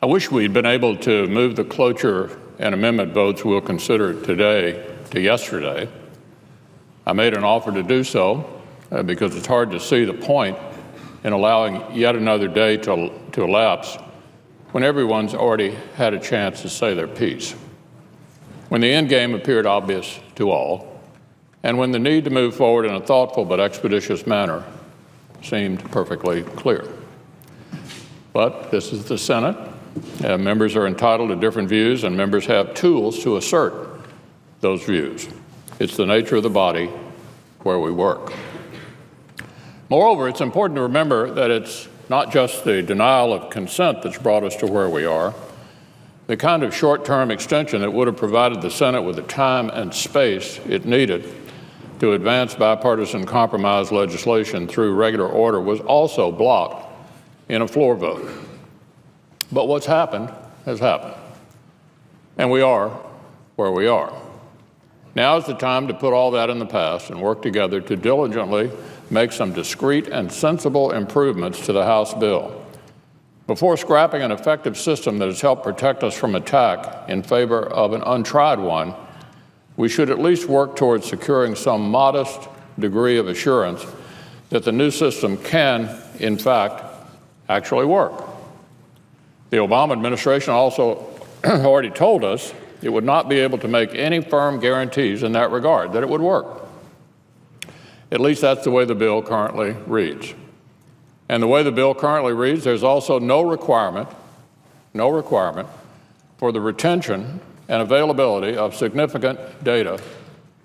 I wish we'd been able to move the cloture and amendment votes we'll consider today to yesterday. I made an offer to do so because it's hard to see the point in allowing yet another day to elapse when everyone's already had a chance to say their piece, when the end game appeared obvious to all, and when the need to move forward in a thoughtful but expeditious manner seemed perfectly clear. But this is the Senate. Members are entitled to different views, and members have tools to assert those views. It's the nature of the body where we work. Moreover, it's important to remember that it's not just the denial of consent that's brought us to where we are. The kind of short-term extension that would have provided the Senate with the time and space it needed to advance bipartisan compromise legislation through regular order was also blocked in a floor vote. But what's happened has happened, and we are where we are. Now is the time to put all that in the past and work together to diligently make some discreet and sensible improvements to the House bill. Before scrapping an effective system that has helped protect us from attack in favor of an untried one, we should at least work towards securing some modest degree of assurance that the new system can, in fact, actually work. The Obama administration also already told us it would not be able to make any firm guarantees in that regard, that it would work. At least that's the way the bill currently reads. And the way the bill currently reads, there's also no requirement for the retention and availability of significant data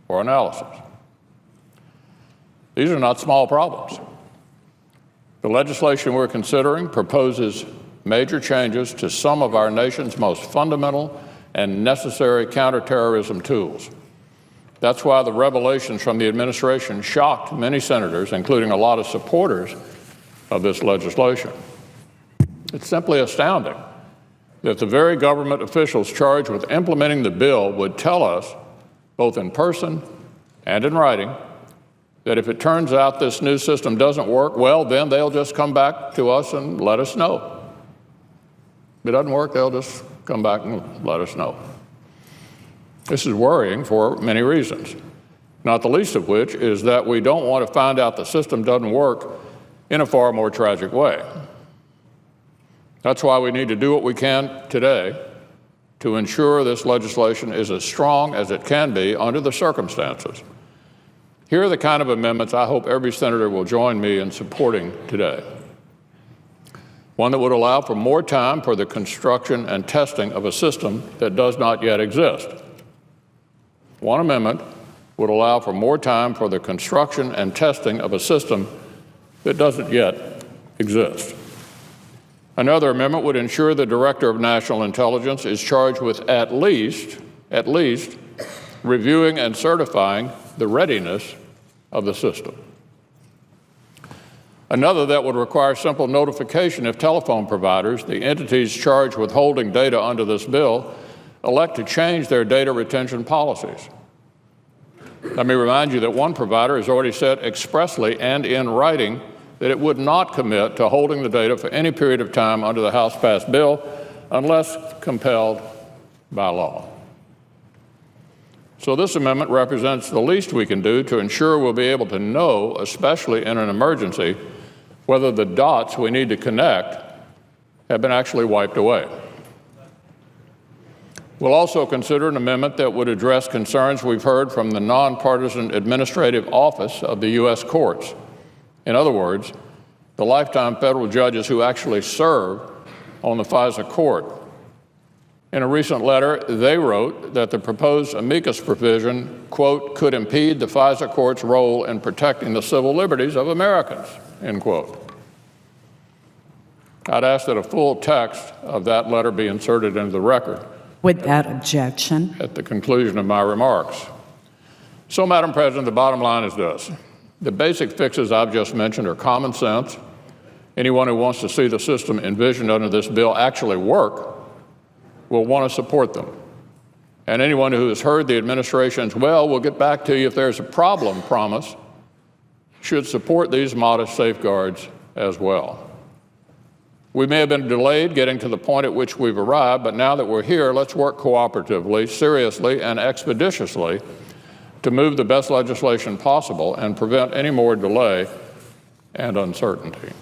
for analysis. These are not small problems. The legislation we're considering proposes major changes to some of our nation's most fundamental and necessary counterterrorism tools. That's why the revelations from the administration shocked many senators, including a lot of supporters of this legislation. It's simply astounding that the very government officials charged with implementing the bill would tell us, both in person and in writing, that if it turns out this new system doesn't work, well, then they'll just come back to us and let us know. If it doesn't work, they'll just come back and let us know. This is worrying for many reasons, not the least of which is that we don't want to find out the system doesn't work in a far more tragic way. That's why we need to do what we can today to ensure this legislation is as strong as it can be under the circumstances. Here are the kind of amendments I hope every senator will join me in supporting today. One that would allow for more time for the construction and testing of a system that does not yet exist. One amendment would allow for more time for the construction and testing of a system that doesn't yet exist. Another amendment would ensure the Director of National Intelligence is charged with at least reviewing and certifying the readiness of the system. Another that would require simple notification if telephone providers, the entities charged with holding data under this bill, elect to change their data retention policies. Let me remind you that one provider has already said expressly and in writing that it would not commit to holding the data for any period of time under the House-passed bill unless compelled by law. So this amendment represents the least we can do to ensure we'll be able to know, especially in an emergency, whether the dots we need to connect have been actually wiped away. We'll also consider an amendment that would address concerns we've heard from the nonpartisan administrative office of the U.S. courts. In other words, the lifetime federal judges who actually serve on the FISA court. In a recent letter, they wrote that the proposed amicus provision, quote, could impede the FISA court's role in protecting the civil liberties of Americans, end quote. I'd ask that a full text of that letter be inserted into the record. Without objection. At the conclusion of my remarks. So, Madam President, the bottom line is this. The basic fixes I've just mentioned are common sense. Anyone who wants to see the system envisioned under this bill actually work will want to support them. And anyone who has heard the administration's, well, we'll get back to you if there's a problem promise, should support these modest safeguards as well. We may have been delayed getting to the point at which we've arrived, but now that we're here, let's work cooperatively, seriously, and expeditiously to move the best legislation possible and prevent any more delay and uncertainty.